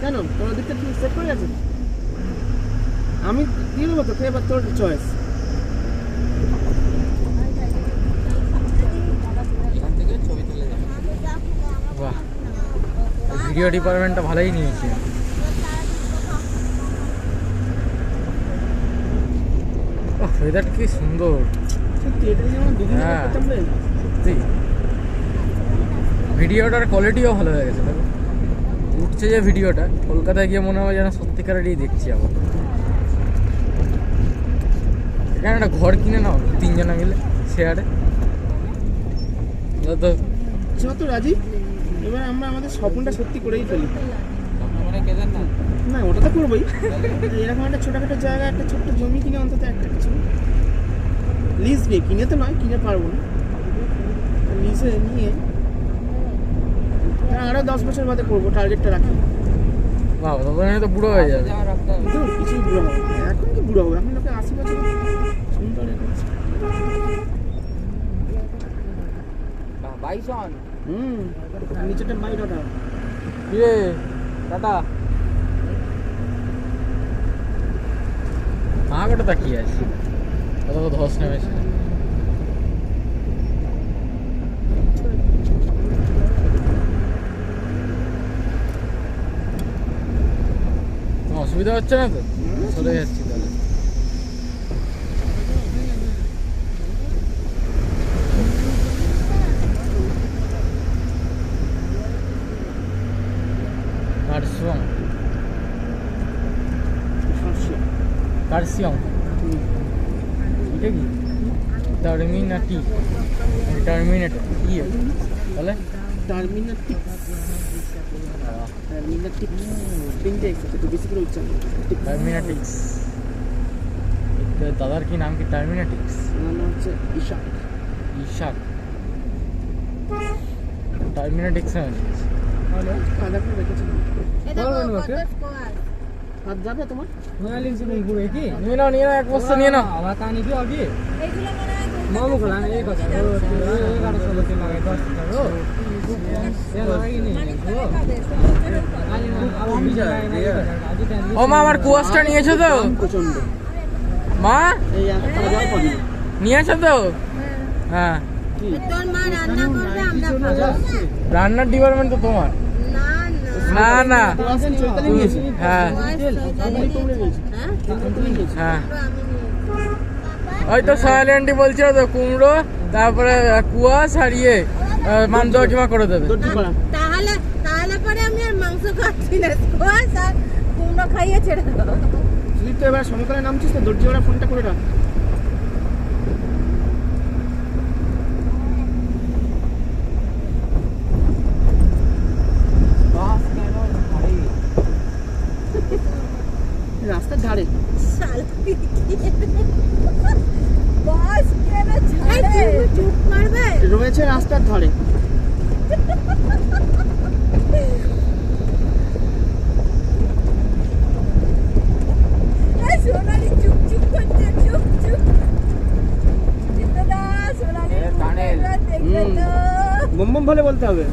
কেন তোর দিকটা কি সেট করে গেছে? আমি দিয়ে দেবো তোকে, এবার তোর চয়েস। বাহ, ভিডিও ডিপার্টমেন্টটা ভালোই নিয়েছে। ওয়েদারটা কি সুন্দর। সত্যি এটা যেমন দুদিন হ্যাঁ। করতাম রে। সত্যি ভিডিওটার কোয়ালিটিও ভালো হয়ে গেছে। দেখো উঠছে যে ভিডিওটা, কলকাতায় গিয়ে মনে হয় যেন সত্যিকারেরই দেখছি আবার। এখানে একটা ঘর কিনে নাও 3 জনা মিলে শেয়ারে। তো যত রাজি, এবার আমরা আমাদের স্বপ্নটা সত্যি করেই ফেলি। না ওটা তো করবোই, এরকম একটা ছোটখাটো জায়গা, একটা ছোট্ট জমি কিনে অন্তত একটা কিছু লিজ নিয়ে, কিনে তো নয়, কিনে পারবো না, লিজে নিয়ে আরো 10 বছর বাদে করবো, টার্গেটটা রাখি। বাবা তখন তো বুড়ো হয়ে যাবে। কিন্তু কিছুই বুড়ো হবে না। এখন কি বুড়ো হবে, এখন লোকে 80 বছর সুন্দর বাইসন নিচেটা বাইরে ওটা ইয়ে টাটা। আগটা তাকিয়ে আছে, কত ধস নেমেছে। অসুবিধা হচ্ছে না তো? চলে যাচ্ছি তাহলে। কার্সিয়াম, কার্সিয়াম এটা কি? টার্মিনাটি, টার্মিনেটর কি তাহলে? টার্মিনাটিক্স, টার্মিনাটিক্স তিনটে এক্স আছে, তো বেশি করে উচ্চারণ। টার্মিনাটিক্স, দাদার কি নাম? কি টার্মিনাটিক্স? নাম হচ্ছে ইশাক। ইশাক টার্মিনাটিক্স হ্যালো, কাদা করে রেখেছিলাম। হাত যাবে তোমার? নিয়ে নাও, নিয়ে নাও, এক বস্তা নিয়ে নাও। ও মা, আমার কুয়াশটা নিয়েছো তো? প্রচন্ড মা এই কাদা পাবি নিয়েছো তো? হ্যাঁ, কি তোর মা রান্না করবে, আমরা খাবো। রান্নার ডিপার্টমেন্ট তো তোমার। না না না না, আসেন চৈতালি নিয়েছি। হ্যাঁ তুমি তোমরা নিয়েছি। তুমি নিয়েছি। হ্যাঁ, আমি ওই তো সোহেল আন্টি বলছিল তো কুমড়ো, তারপরে কুয়াশ আর ইয়ে মান্দা কিমা করে দেবে। দর্জি পাড়া তাহলে তাহলে পরে আমি আর মাংস খাচ্ছি না, কোয়াশ আর কুমড়ো খাইয়ে ছেড়ে দেবো। তুই তো এবার সমকালে নামছিস তো, দর্জি পাড়া ফোনটা করে রাখ। রাস্তার ধারে শালা বাস কেন ছাড়ে? চুপ করবে। রয়েছে, রাস্তার ধারে। এই সোনালি চুপ চুপ করছে, চুপ চুপ। জিতদা সোনালি দেখবে তো। বম বম বলে বলতে হবে।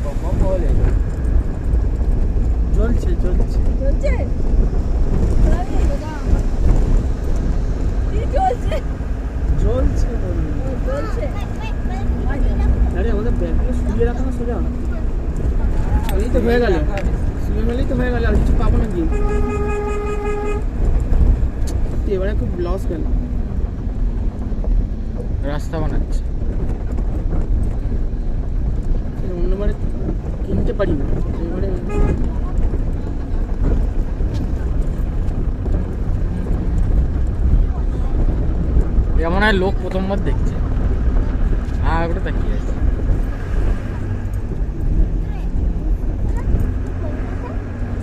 চলছে চলছে চলছে কি চলছে? চলছে চলছে। আরে আমাদের ব্যাগগুলো শুয়ে রাখা না সোজা, এই তো হয়ে গেল, শুয়ে গেলেই তো হয়ে গেল, আর কিছু পাবো না গিয়ে। এবারে খুব লস গেল। রাস্তা বানাচ্ছে, অন্যবারে কিনতে পারি না, এবারে এমন হয় লোক প্রথমবার দেখছে। আগটা তাকিয়ে আছে।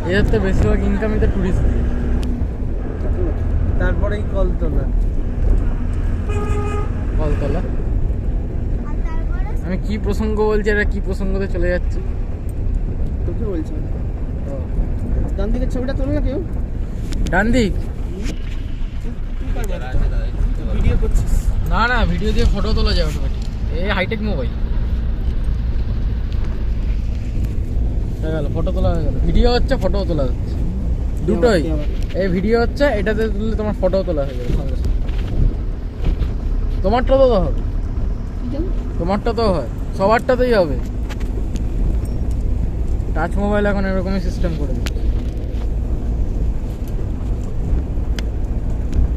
এদের তো বেশিরভাগ ইনকামই তো টুরিস্ট দিয়ে। তারপরেই কলতলা। কলতলা। আমি কি প্রসঙ্গ বলছি, এটা কি প্রসঙ্গতে চলে যাচ্ছে? তোকে বলছি, ডান দিকের ছবিটা তোলো না কেউ। ডান দিক? ভিডিও করছিস? না না, ভিডিও দিয়ে ফটো তোলা যায় অটোমেটিক। এই হাইটেক মোবাইল হয়ে গেল, ফটো তোলা হয়ে গেল, ভিডিও হচ্ছে, ফটো তোলা হচ্ছে। দুটোই এই ভিডিও হচ্ছে, এটাতে তুললে তোমার ফটো তোলা হয়ে যাবে সঙ্গে সঙ্গে। তোমারটা তো হবে, তোমারটা তো হয়, সবারটাতেই হবে। টাচ মোবাইল এখন এরকমই সিস্টেম করে দিচ্ছে।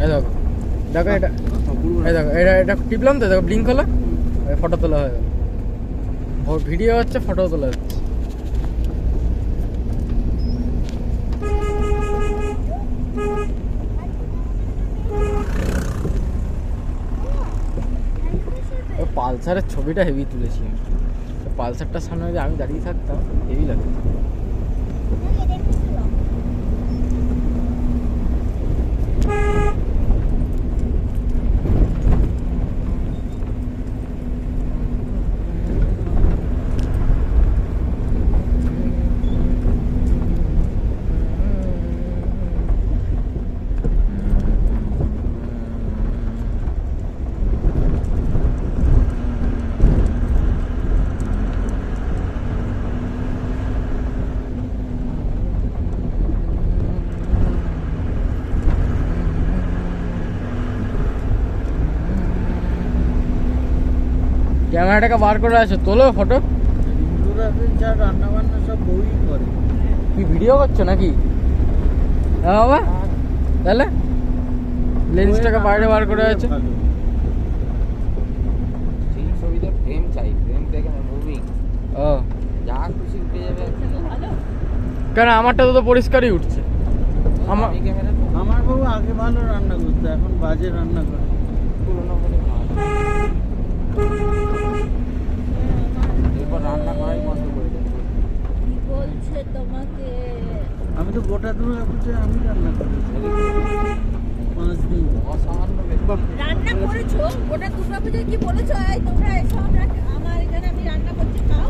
এই দেখো দেখো এটা, এই দেখো এটা টিপলাম তো, দেখো ব্লিঙ্ক হলো, ফটো তোলা হয়ে গেল। ভিডিও হচ্ছে, ফটো তোলা হচ্ছে। পালসারের ছবিটা হেভি তুলেছি আমি। পালসারটার সামনে যদি আমি দাঁড়িয়ে থাকতাম হেভি লাগে। ক্যামেরাটাকে বার করে আছে, তোলো ফটো। যা রান্না বান্না সব বই করে। কি ভিডিও করছো নাকি? হ্যাঁ বাবা, তাহলে লেন্সটাকে বাইরে বার করে আছে। ছবিতে ফ্রেম চাই, ফ্রেম থেকে মুভিং ও যা খুশি উঠে যাবে। কেন আমারটা তো পরিষ্কারই উঠছে। আমার ক্যামেরা আমার বাবু আগে ভালো রান্না করতো, এখন বাজে রান্না করে। পুরোনো করে এরপর রান্না করাই বন্ধ করে দেয়। কি বলছে তোমাকে? আমি তো গোটা দুর্গা পুজো আমি রান্না করি 5 দিন। অসামান্য রান্না করেছো ওটা দুর্গা পুজোয়? কি বলেছো? এই তোমরা এসো, আমরা আমার এখানে আমি রান্না করছি, খাও।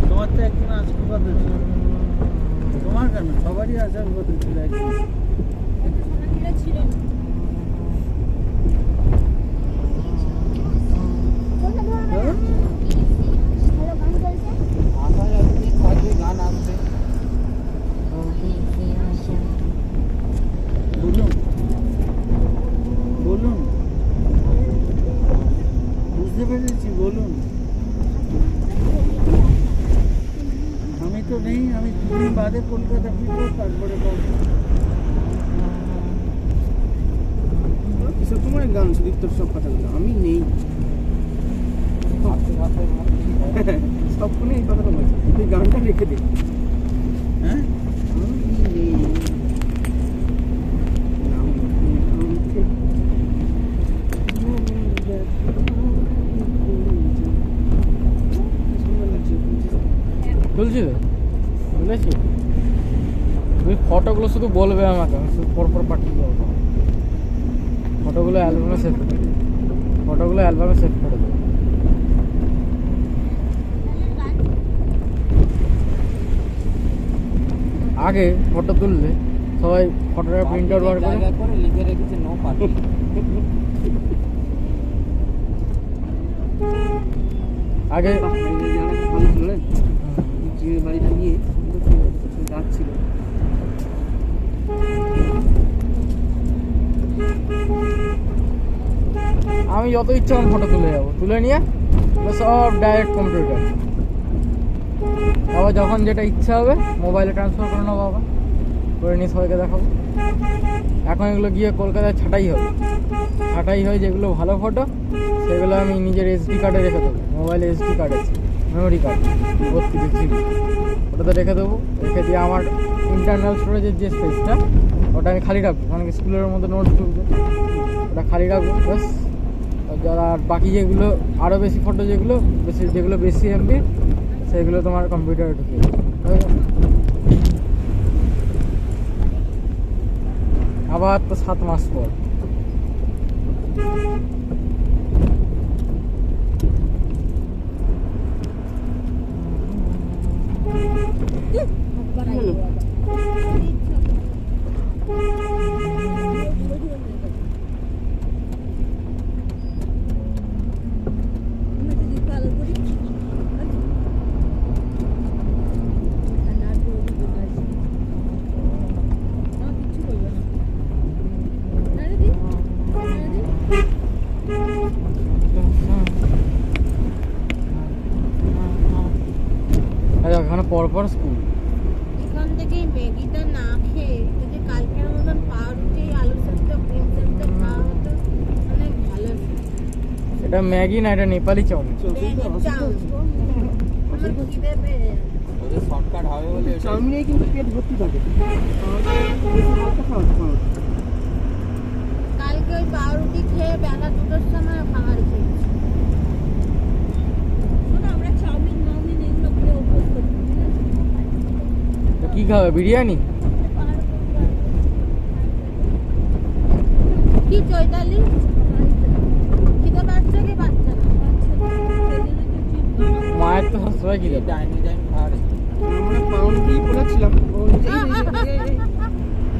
তোমার তো একদিন আসার কথা ছিল। তোমার কেন, সবারই আসার কথা ছিল একদিন। কিন্তু সোনালীরা ছিল না। আসা যাচ্ছে, থাকবে গান আসবে। বলুন বলুন, বুঝতে পেরেছি, বলুন। আমি তো নেই, আমি 2 দিন বাদে কলকাতা ফিরবো, তারপরে কিসব তোমার গান সুদীপ্তর সব কথাগুলো আমি নেই। ভাবতে ভাবতে সব ফোনে এই কথাটা বলছি, তুই গানটা রেখে দে। হ্যাঁ তুলছি তো, বুঝেছি। তুমি ফটোগুলো শুধু বলবে আমাকে, আমি শুধু পরপর পাঠিয়ে দেবো। ফটোগুলো অ্যালবামে সেভ করে দেবো, ফটোগুলো অ্যালবামে সেভ করে দেবো। আগে ফটো তুললে সবাই ফটোটা প্রিন্ট আউট বার করে জায়গা করে লিখে রেখেছে নো পার্টি। আগে বাড়িতে গিয়ে ডাকছিল। আমি যত ইচ্ছা আমি ফটো তুলে যাবো, তুলে নিয়ে সব ডাইরেক্ট কম্পিউটার। আবার যখন যেটা ইচ্ছা হবে মোবাইলে ট্রান্সফার করে নেবো, আবার করে নিয়ে সবাইকে দেখাবো। এখন এগুলো গিয়ে কলকাতায় ছাঁটাই হবে, ছাঁটাই হয় যেগুলো ভালো ফটো সেগুলো আমি নিজের এসডি কার্ডে রেখে দেবো। মোবাইলে এসডি কার্ড আছে, মেমোরি কার্ড 32 জিবি, ওটাতে রেখে দেবো। রেখে দিয়ে আমার ইন্টারনাল স্টোরেজের যে স্পেসটা ওটা আমি খালি রাখবো, কারণ কি স্কুলের মধ্যে নোটস ঢুকবে, ওটা খালি রাখবো ব্যাস। আর বাকি যেগুলো আরও বেশি ফটো, যেগুলো বেশি এমবি, সেগুলো তোমার কম্পিউটারে ঢুকে যাবে। আবার তো 7 মাস পর। আচ্ছা ওখানে পরপর স্কুল। এখান থেকে ম্যাগিটা না খেয়ে যদি কালকের মতন পাউরুটি আলু সেদ্ধ ডিম সেদ্ধ খাওয়া হতো অনেক ভালো হতো। এটা ম্যাগি না, এটা নেপালি চাউমিন। আমার খিদে পেয়ে যায়। ওদের শর্টকাট হবে বলে ওটাই। চাউমিনেই কিন্তু পেট ভর্তি থাকে। হালকা খাওয়া খাওয়া। কালকে ওই পাউরুটি খেয়ে বেলা 2টার সময় খাবার খেয়েছি। শোনো, আমরা চাউমিন মাউমিন এগুলো খেয়ে অভ্যস্ত ঠিক আছে? তো কি খাবে, বিরিয়ানি? কি চৈতালি খিদে পাচ্ছে কি পাচ্ছে না? মায়ের তো সবসময় কি দেবে। ডাইনি ডাইন খাওয়ার আমরা পাউরুটি বলেছিলাম,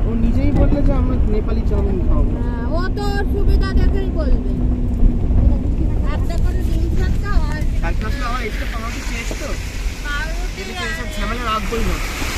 ও নিজেই বললো যে আমরা নেপালি চাউমিন খাওয়াবো। হ্যাঁ, ও তো ওর সুবিধা দেখেই বলবে। একটা করে ডিম সেদ্ধ আর কালকে আসলে আমার এক্সট্রা পাউরুটি চেয়েছে তো, পাউরুটি এসব ঝামেলা রাখবোই না।